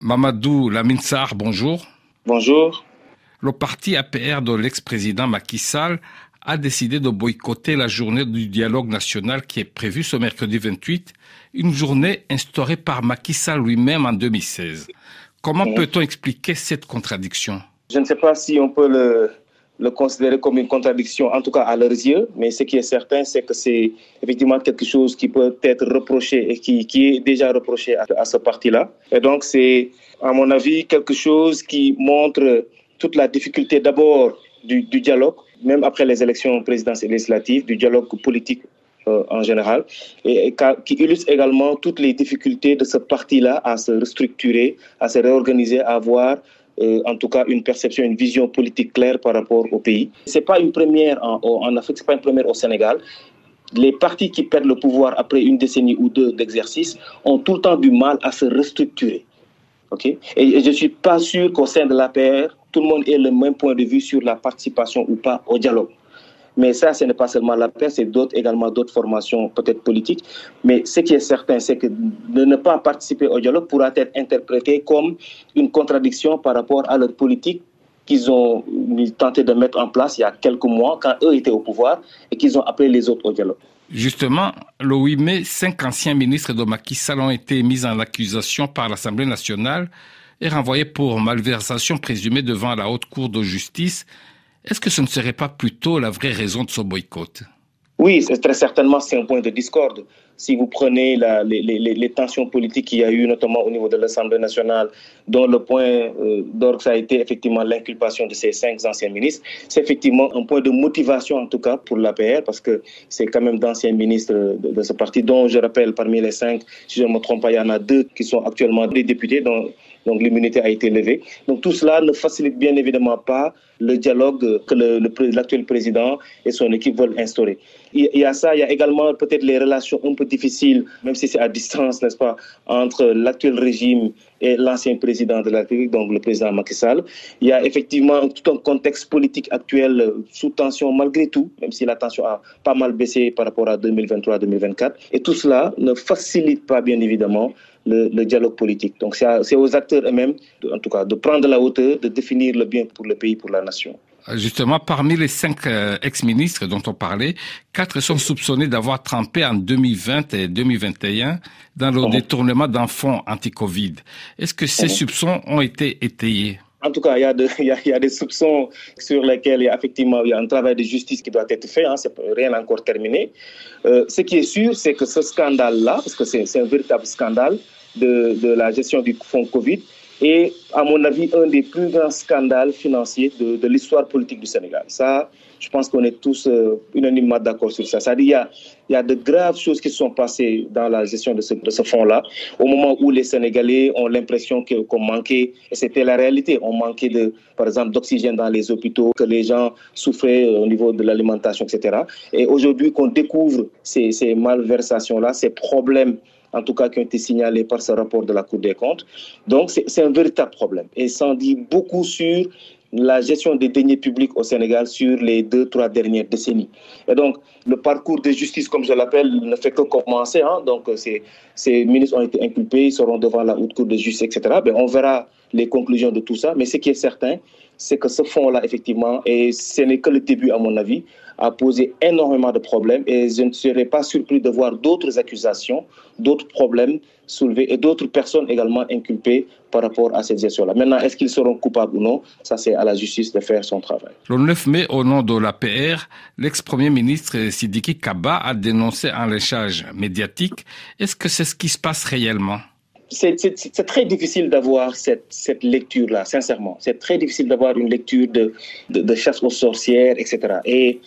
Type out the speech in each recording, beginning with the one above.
Mamadou Lamine Sarr, bonjour. Bonjour. Le parti APR de l'ex-président Macky Sall a décidé de boycotter la journée du dialogue national qui est prévue ce mercredi 28, une journée instaurée par Macky Sall lui-même en 2016. Comment peut-on expliquer cette contradiction? Je ne sais pas si on peut le considérer comme une contradiction, en tout cas à leurs yeux, mais ce qui est certain, c'est que c'est effectivement quelque chose qui peut être reproché et qui est déjà reproché à ce parti-là. Et donc c'est, à mon avis, quelque chose qui montre toute la difficulté d'abord du dialogue, même après les élections présidentielles et législatives, du dialogue politique en général, et qui illustre également toutes les difficultés de ce parti-là à se restructurer, à se réorganiser, à avoir en tout cas une perception, une vision politique claire par rapport au pays. Ce n'est pas une première en Afrique, ce n'est pas une première au Sénégal. Les partis qui perdent le pouvoir après une décennie ou deux d'exercice ont tout le temps du mal à se restructurer. Okay? Et je ne suis pas sûr qu'au sein de l'APR, tout le monde ait le même point de vue sur la participation ou pas au dialogue. Mais ça, ce n'est pas seulement l'APR, c'est également d'autres formations peut-être politiques. Mais ce qui est certain, c'est que de ne pas participer au dialogue pourra être interprété comme une contradiction par rapport à leur politique qu'ils ont tenté de mettre en place il y a quelques mois, quand eux étaient au pouvoir, et qu'ils ont appelé les autres au dialogue. Justement, le 8 mai, 5 anciens ministres de Macky Sall ont été mis en accusation par l'Assemblée nationale et renvoyés pour malversation présumée devant la Haute Cour de justice. Est-ce que ce ne serait pas plutôt la vraie raison de ce boycott? Oui, très certainement, c'est un point de discorde. Si vous prenez les tensions politiques qu'il y a eu, notamment au niveau de l'Assemblée nationale, dont le point d'orgue, ça a été effectivement l'inculpation de ces 5 anciens ministres, c'est effectivement un point de motivation, en tout cas, pour l'APR, parce que c'est quand même d'anciens ministres de ce parti, dont je rappelle, parmi les 5, si je ne me trompe pas, il y en a 2 qui sont actuellement des députés, donc l'immunité a été levée. Donc tout cela ne facilite bien évidemment pas le dialogue que l'actuel président et son équipe veulent instaurer. Il y a ça, il y a également peut-être les relations un peu difficiles, même si c'est à distance, n'est-ce pas, entre l'actuel régime et l'ancien président de la République, donc le président Macky Sall. Il y a effectivement tout un contexte politique actuel sous tension malgré tout, même si la tension a pas mal baissé par rapport à 2023-2024. Et tout cela ne facilite pas bien évidemment le dialogue politique. Donc c'est aux acteurs eux-mêmes, en tout cas, de prendre la hauteur, de définir le bien pour le pays, pour la nation. Justement, parmi les 5 ex-ministres dont on parlait, 4 sont soupçonnés d'avoir trempé en 2020 et 2021 dans le détournement d'un fonds anti-Covid. Est-ce que ces soupçons ont été étayés? En tout cas, il y a des soupçons sur lesquels il y a un travail de justice qui doit être fait. C'est rien n'est encore terminé. Ce qui est sûr, c'est que ce scandale-là, parce que c'est un véritable scandale de la gestion du fonds Covid, est, à mon avis, un des plus grands scandales financiers de l'histoire politique du Sénégal. Ça, je pense qu'on est tous unanimement d'accord sur ça. C'est-à-dire il y a de graves choses qui se sont passées dans la gestion de ce fonds-là, au moment où les Sénégalais ont l'impression qu'on manquait, et c'était la réalité, on manquait par exemple, d'oxygène dans les hôpitaux, que les gens souffraient au niveau de l'alimentation, etc. Et aujourd'hui, qu'on découvre ces malversations-là, ces problèmes, en tout cas qui ont été signalés par ce rapport de la Cour des comptes. Donc c'est un véritable problème. Et ça en dit beaucoup sur la gestion des deniers publics au Sénégal sur les 2-3 dernières décennies. Et donc, le parcours de justice, comme je l'appelle, ne fait que commencer. Donc, ces ministres ont été inculpés, ils seront devant la Haute Cour de justice, etc. On verra les conclusions de tout ça. Mais ce qui est certain, c'est que ce fonds-là, effectivement, et ce n'est que le début, à mon avis, a posé énormément de problèmes. Et je ne serais pas surpris de voir d'autres accusations, d'autres problèmes soulevés et d'autres personnes également inculpées par rapport à cette gestion-là. Maintenant, est-ce qu'ils seront coupables ou non? Ça, c'est à la justice de faire son travail. Le 9 mai, au nom de l'APR, l'ex-premier ministre Sidiki Kaba a dénoncé un lynchage médiatique. Est-ce que c'est ce qui se passe réellement? C'est très difficile d'avoir cette lecture-là, sincèrement. C'est très difficile d'avoir une lecture de chasse aux sorcières, etc. Et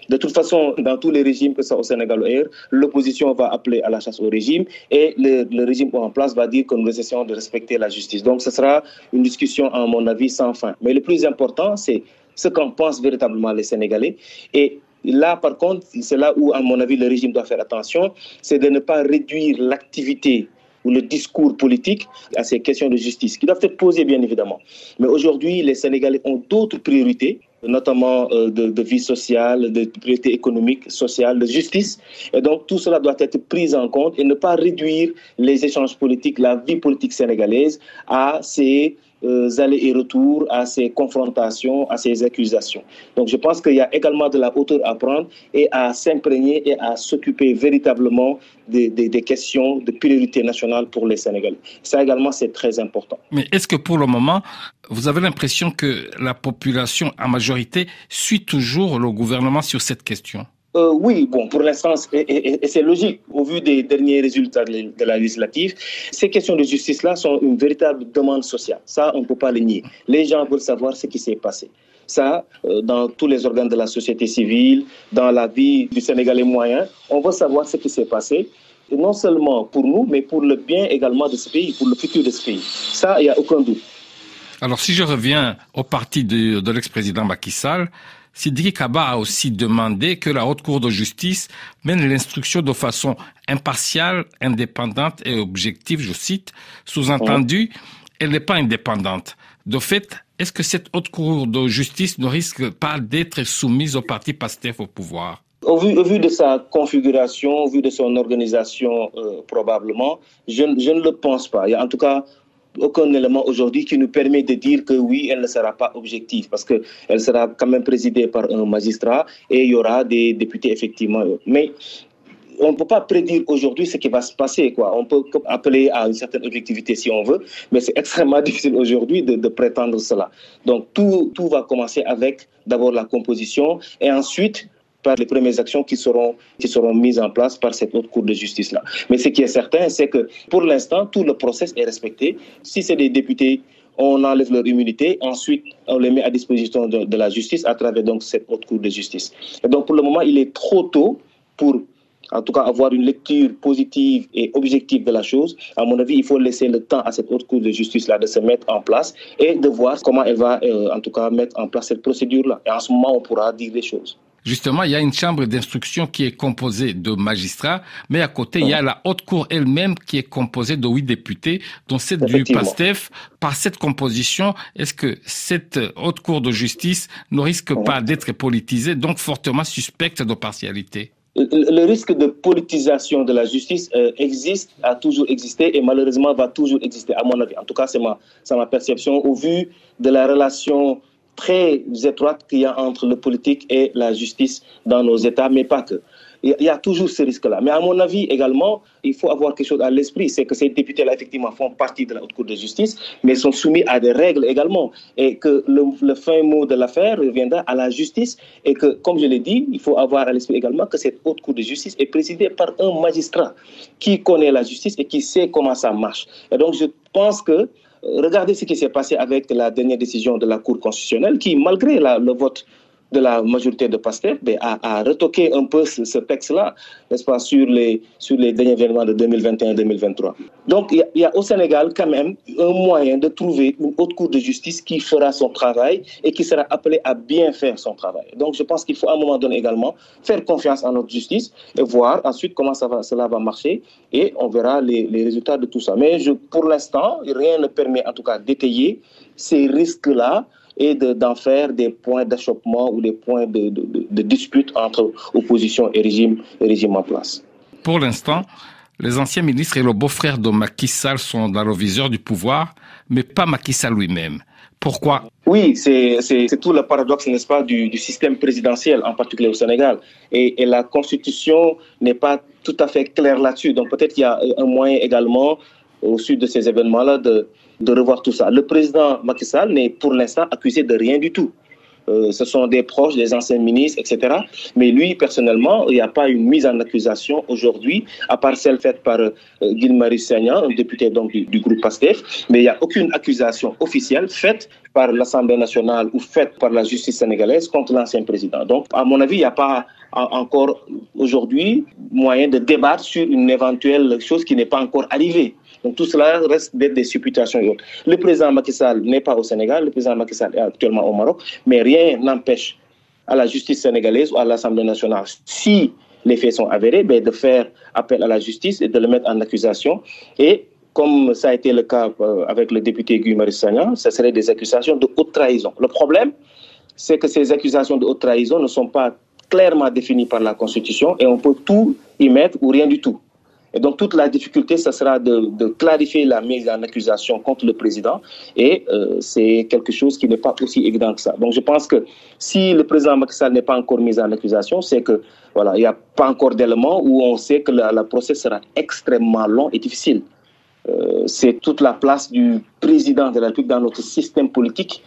de toute façon, dans tous les régimes, que ce soit au Sénégal ou ailleurs, l'opposition va appeler à la chasse au régime et le régime en place va dire que nous essayons de respecter la justice. Donc ce sera une discussion, à mon avis, sans fin. Mais le plus important, c'est ce qu'en pensent véritablement les Sénégalais. Et là, par contre, c'est là où, à mon avis, le régime doit faire attention, c'est de ne pas réduire l'activité ou le discours politique à ces questions de justice, qui doivent être posées bien évidemment. Mais aujourd'hui, les Sénégalais ont d'autres priorités, notamment de vie sociale, de priorités économiques, sociales, de justice. Et donc tout cela doit être pris en compte et ne pas réduire les échanges politiques, la vie politique sénégalaise à ces allers et retours, à ces confrontations, à ces accusations. Donc je pense qu'il y a également de la hauteur à prendre et à s'imprégner et à s'occuper véritablement des questions de priorité nationale pour les Sénégalais. Ça également, c'est très important. Mais est-ce que pour le moment, vous avez l'impression que la population en majorité suit toujours le gouvernement sur cette question ? Oui, bon, pour l'instant, et c'est logique, au vu des derniers résultats de la législative, ces questions de justice-là sont une véritable demande sociale. Ça, on ne peut pas le nier. Les gens veulent savoir ce qui s'est passé. Ça, dans tous les organes de la société civile, dans la vie du Sénégalais moyen, on veut savoir ce qui s'est passé, et non seulement pour nous, mais pour le bien également de ce pays, pour le futur de ce pays. Ça, il n'y a aucun doute. Alors, si je reviens au parti de l'ex-président Macky Sall, Sidiki Kaba a aussi demandé que la Haute Cour de justice mène l'instruction de façon impartiale, indépendante et objective, je cite, sous-entendu, elle n'est pas indépendante. De fait, est-ce que cette Haute Cour de justice ne risque pas d'être soumise au parti PASTEF au pouvoir ? Au vu de sa configuration, au vu de son organisation, probablement, je ne le pense pas. Il y a en tout cas aucun élément aujourd'hui qui nous permet de dire que oui, elle ne sera pas objective, parce qu'elle sera quand même présidée par un magistrat et il y aura des députés effectivement. Mais on ne peut pas prédire aujourd'hui ce qui va se passer, quoi. On peut appeler à une certaine objectivité si on veut, mais c'est extrêmement difficile aujourd'hui de prétendre cela. Donc tout va commencer avec d'abord la composition et ensuite par les premières actions qui seront mises en place par cette haute cour de justice-là. Mais ce qui est certain, c'est que pour l'instant, tout le process est respecté. Si c'est des députés, on enlève leur immunité, ensuite on les met à disposition de la justice à travers donc cette haute cour de justice. Et donc pour le moment, il est trop tôt pour en tout cas avoir une lecture positive et objective de la chose. À mon avis, il faut laisser le temps à cette haute cour de justice-là de se mettre en place et de voir comment elle va en tout cas mettre en place cette procédure-là. Et en ce moment, on pourra dire les choses. Justement, il y a une chambre d'instruction qui est composée de magistrats, mais à côté, il y a la haute cour elle-même qui est composée de 8 députés, dont 7 du PASTEF. Par cette composition, est-ce que cette haute cour de justice ne risque pas d'être politisée, donc fortement suspecte de partialité ? Le risque de politisation de la justice existe, a toujours existé et malheureusement va toujours exister, à mon avis. En tout cas, c'est ma perception au vu de la relation très étroite qu'il y a entre le politique et la justice dans nos États, mais pas que. Il y a toujours ce risque-là. Mais à mon avis également, il faut avoir quelque chose à l'esprit, c'est que ces députés-là, effectivement, font partie de la Haute Cour de justice, mais sont soumis à des règles également. Et que le fin mot de l'affaire reviendra à la justice. Et que, comme je l'ai dit, il faut avoir à l'esprit également que cette Haute Cour de justice est présidée par un magistrat qui connaît la justice et qui sait comment ça marche. Et donc, je pense que regardez ce qui s'est passé avec la dernière décision de la Cour constitutionnelle qui, malgré le vote de la majorité de PASTEF, a retoqué un peu ce texte-là, n'est-ce pas, sur les derniers événements de 2021-2023. Donc, il y a au Sénégal quand même un moyen de trouver une haute cour de justice qui fera son travail et qui sera appelée à bien faire son travail. Donc, je pense qu'il faut à un moment donné également faire confiance en notre justice et voir ensuite comment cela va marcher et on verra les résultats de tout ça. Mais pour l'instant, rien ne permet en tout cas d'étayer ces risques-là et d'en faire des points d'achoppement ou des points de dispute entre opposition et régime en place. Pour l'instant, les anciens ministres et le beau-frère de Macky Sall sont dans le viseur du pouvoir, mais pas Macky Sall lui-même. Pourquoi ? Oui, c'est tout le paradoxe, n'est-ce pas, du système présidentiel, en particulier au Sénégal. Et la Constitution n'est pas tout à fait claire là-dessus. Donc peut-être qu'il y a un moyen également, au sud de ces événements-là, de revoir tout ça. Le président Macky Sall n'est pour l'instant accusé de rien du tout. Ce sont des proches, des anciens ministres, etc. Mais lui, personnellement, il n'y a pas une mise en accusation aujourd'hui, à part celle faite par Guy Marius Sagna, un député donc du groupe PASTEF. Mais il n'y a aucune accusation officielle faite par l'Assemblée nationale ou faite par la justice sénégalaise contre l'ancien président. Donc, à mon avis, il n'y a pas encore aujourd'hui moyen de débattre sur une éventuelle chose qui n'est pas encore arrivée. Donc tout cela reste d'être des supputations et autres. Le président Macky Sall n'est pas au Sénégal, le président Macky Sall est actuellement au Maroc, mais rien n'empêche à la justice sénégalaise ou à l'Assemblée nationale, si les faits sont avérés, de faire appel à la justice et de le mettre en accusation et comme ça a été le cas avec le député Guy Marius Sagna, ce seraient des accusations de haute trahison. Le problème, c'est que ces accusations de haute trahison ne sont pas clairement définies par la Constitution et on peut tout y mettre ou rien du tout. Et donc, toute la difficulté, ce sera de clarifier la mise en accusation contre le président. Et c'est quelque chose qui n'est pas aussi évident que ça. Donc, je pense que si le président Macky Sall n'est pas encore mis en accusation, c'est que voilà, il n'y a pas encore d'éléments où on sait que le procès sera extrêmement long et difficile. C'est toute la place du président de la République dans notre système politique,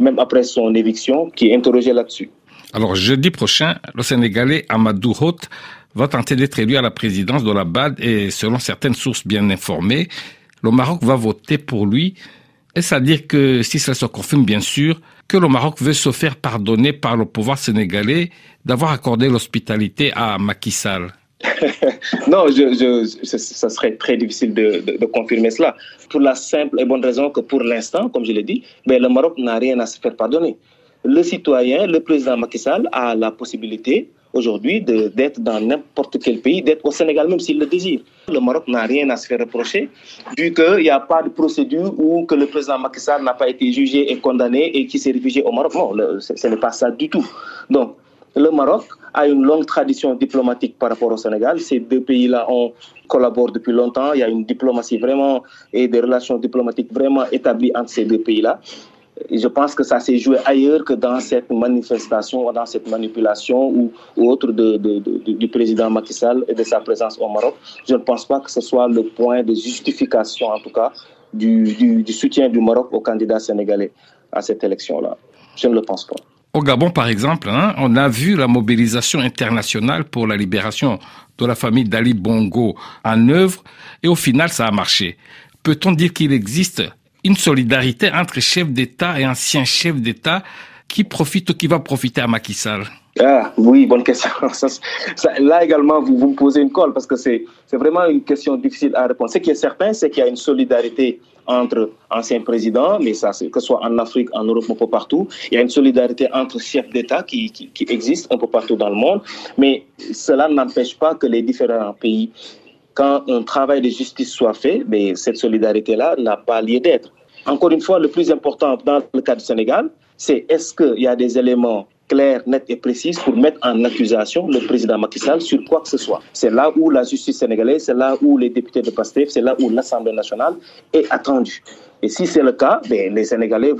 même après son éviction, qui est interrogé là-dessus. Alors, jeudi prochain, le Sénégalais Amadou Hott va tenter d'être élu à la présidence de la BAD et selon certaines sources bien informées, le Maroc va voter pour lui. Est-ce à dire que, si cela se confirme bien sûr, que le Maroc veut se faire pardonner par le pouvoir sénégalais d'avoir accordé l'hospitalité à Macky Sall? Non, ça serait très difficile de confirmer cela. Pour la simple et bonne raison que pour l'instant, comme je l'ai dit, le Maroc n'a rien à se faire pardonner. Le citoyen, le président Macky Sall a la possibilité aujourd'hui d'être dans n'importe quel pays, d'être au Sénégal même s'il le désire. Le Maroc n'a rien à se faire reprocher, vu qu'il n'y a pas de procédure où que le président Macky Sall n'a pas été jugé et condamné et qui s'est réfugié au Maroc. Non, ce n'est pas ça du tout. Donc, le Maroc a une longue tradition diplomatique par rapport au Sénégal. Ces deux pays-là collaborent depuis longtemps. Il y a une diplomatie vraiment et des relations diplomatiques vraiment établies entre ces deux pays-là. Et je pense que ça s'est joué ailleurs que dans cette manifestation, dans cette manipulation ou autre du président Macky Sall et de sa présence au Maroc. Je ne pense pas que ce soit le point de justification, en tout cas, du soutien du Maroc au candidat sénégalais à cette élection-là. Je ne le pense pas. Au Gabon, par exemple, on a vu la mobilisation internationale pour la libération de la famille d'Ali Bongo en œuvre et au final, ça a marché. Peut-on dire qu'il existe une solidarité entre chefs d'État et anciens chefs d'État qui profite ou qui va profiter à Macky Sall? Ah oui, bonne question. Là également, vous me posez une colle parce que c'est vraiment une question difficile à répondre. Ce qui est certain, c'est qu'il y a une solidarité entre anciens présidents, mais ça, que ce soit en Afrique, en Europe, un peu partout. Il y a une solidarité entre chefs d'État qui existe un peu partout dans le monde. Mais cela n'empêche pas que les différents pays, quand un travail de justice soit fait, cette solidarité-là n'a pas lieu d'être. Encore une fois, le plus important dans le cas du Sénégal, c'est est-ce qu'il y a des éléments clairs, nets et précis pour mettre en accusation le président Macky Sall sur quoi que ce soit. C'est là où la justice sénégalaise, c'est là où les députés de PASTEF, c'est là où l'Assemblée nationale est attendue. Et si c'est le cas, les Sénégalais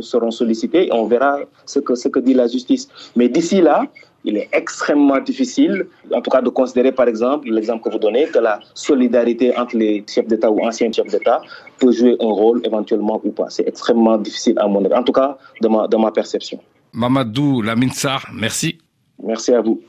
seront sollicités et on verra ce que dit la justice. Mais d'ici là, il est extrêmement difficile, en tout cas de considérer par exemple, l'exemple que vous donnez, que la solidarité entre les chefs d'État ou anciens chefs d'État peut jouer un rôle éventuellement ou pas. C'est extrêmement difficile à mon avis, en tout cas de ma perception. Mamadou Lamine Sarr, merci. Merci à vous.